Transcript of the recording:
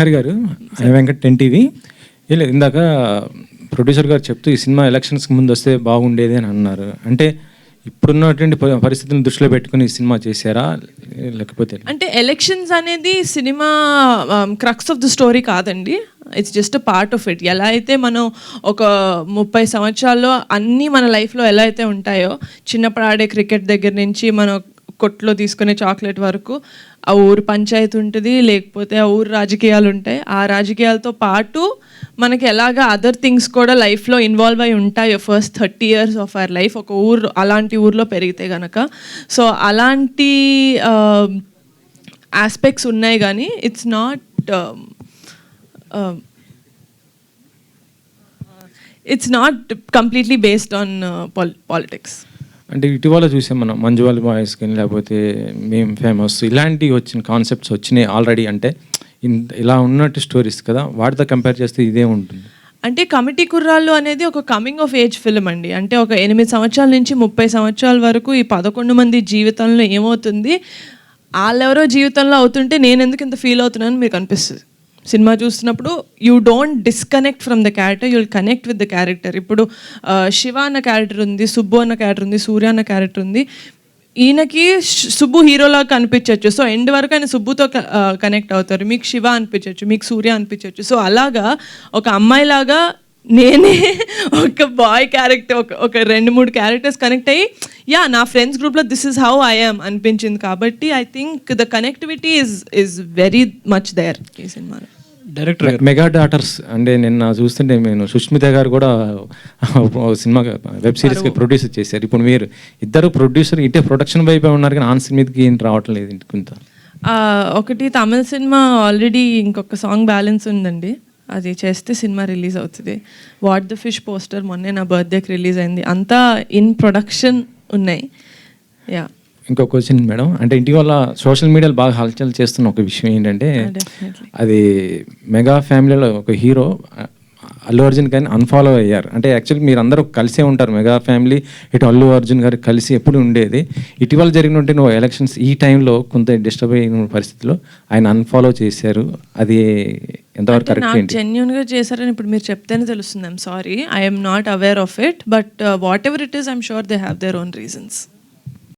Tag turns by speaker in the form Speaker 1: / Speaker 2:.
Speaker 1: హరి గారు వెంకట్ ఎన్టీవీ లేదు, ఇందాక ప్రొడ్యూసర్ గారు చెప్తూ ఈ సినిమా ఎలక్షన్స్కి ముందు వస్తే బాగుండేది అని అన్నారు. అంటే ఇప్పుడున్నటువంటి పరిస్థితులను దృష్టిలో పెట్టుకుని ఈ సినిమా చేశారా లేకపోతే?
Speaker 2: అంటే ఎలక్షన్స్ అనేది cinema crux of the story కాదండి, it's just a part of it. ఎలా అయితే మనం ఒక 30 సంవత్సరాల్లో అన్నీ మన లైఫ్లో ఎలా అయితే ఉంటాయో, చిన్నప్పుడు ఆడే క్రికెట్ దగ్గర నుంచి మనం కొట్లో తీసుకునే చాక్లెట్ వరకు ఆ ఊరు పంచాయతీ ఉంటుంది, లేకపోతే ఆ ఊరు రాజకీయాలు ఉంటాయి. ఆ రాజకీయాలతో పాటు మనకి ఎలాగా అదర్ థింగ్స్ కూడా లైఫ్లో ఇన్వాల్వ్ అయి ఉంటాయి first 30 years of our life ఒక ఊరు అలాంటి ఊర్లో పెరిగితే కనుక. సో అలాంటి ఆస్పెక్ట్స్ ఉన్నాయి, కానీ it's not completely based on politics.
Speaker 1: అంటే ఇటీవల చూసాం మనం మంజువాల్ బాయ్స్ కానీ లేకపోతే మేము ఫేమస్ ఇలాంటివి వచ్చిన కాన్సెప్ట్స్ వచ్చినాయి ఆల్రెడీ. అంటే ఇలా ఉన్నట్టు స్టోరీస్ కదా, వాటితో కంపేర్ చేస్తే ఇదే ఉంటుంది.
Speaker 2: అంటే కమిటీ కుర్రాళ్ళు అనేది ఒక కమింగ్ ఆఫ్ ఏజ్ ఫిల్మ్ అండి. అంటే ఒక 8 సంవత్సరాల నుంచి 30 సంవత్సరాల వరకు ఈ 11 మంది జీవితంలో ఏమవుతుంది, వాళ్ళెవరో జీవితంలో అవుతుంటే నేను ఎందుకు ఇంత ఫీల్ అవుతున్నాను మీకు అనిపిస్తుంది సినిమా చూస్తున్నప్పుడు. You don't disconnect from the character, you will connect with the character. ఇప్పుడు శివ అన్న క్యారెక్టర్ ఉంది, సుబ్బు అన్న క్యారెక్టర్ ఉంది, సూర్య అన్న క్యారెక్టర్ ఉంది. ఈయనకి సుబ్బు హీరోలాగా కనిపించవచ్చు, సో ఎండ్ వరకు ఆయన సుబ్బుతో కనెక్ట్ అవుతారు. మీకు శివ అనిపించవచ్చు, మీకు సూర్య అనిపించవచ్చు. సో అలాగా ఒక అమ్మాయిలాగా నేనే ఒక బాయ్ క్యారెక్టర్ ఒక 2-3 క్యారెక్టర్స్ కనెక్ట్ అయ్యి నా ఫ్రెండ్స్ గ్రూప్లో this is how I am అనిపించింది. కాబట్టి I think the connectivity is very much there ఈ సినిమాలో.
Speaker 1: డైరెక్టర్ మెగా డాటర్స్ అంటే నిన్న చూస్తుంటే నేను సుష్మిత గారు కూడా సినిమా వెబ్ సిరీస్కి ప్రొడ్యూసర్ చేశారు. ఇప్పుడు మీరు ఇద్దరు ప్రొడ్యూసర్ ఇటే ప్రొడక్షన్ వైపే ఉన్నారు, కానీ ఆన్ మీదకి ఏం రావటం లేదు ఇంత.
Speaker 2: ఒకటి తమిళ సినిమా ఆల్రెడీ ఇంకొక సాంగ్ బ్యాలెన్స్ ఉందండి, అది చేస్తే సినిమా రిలీజ్ అవుతుంది. వాట్ ద ఫిష్ పోస్టర్ మొన్నే నా బర్త్డేకి రిలీజ్ అయింది. అంతా ఇన్ ప్రొడక్షన్ ఉన్నాయి. యా,
Speaker 1: ఇంకో క్వశ్చన్ మేడం, అంటే ఇటీవల సోషల్ మీడియాలో బాగా హల్చల్ చేస్తున్న ఒక విషయం ఏంటంటే, అది మెగా ఫ్యామిలీలో ఒక హీరో అల్లు అర్జున్ గారిని అన్ఫాలో అయ్యారు. అంటే యాక్చువల్లీ మీరు అందరూ కలిసే ఉంటారు, మెగా ఫ్యామిలీ ఇటు అల్లు అర్జున్ గారు కలిసి ఎప్పుడు ఉండేది. ఇటీవల జరిగినట్టు నువ్వు ఎలక్షన్స్ ఈ టైంలో కొంత డిస్టర్బ్ అయిన పరిస్థితిలో ఆయన అన్ఫాలో చేశారు, అది ఎంతవరకు కరెక్ట్ ఏంటి?
Speaker 2: జెన్యూన్గా చేశారని ఇప్పుడు మీరు చెప్తేనే తెలుస్తుంది. I'm sorry, I'm not aware of it, but what ever it is I'm sure they have their own reasons.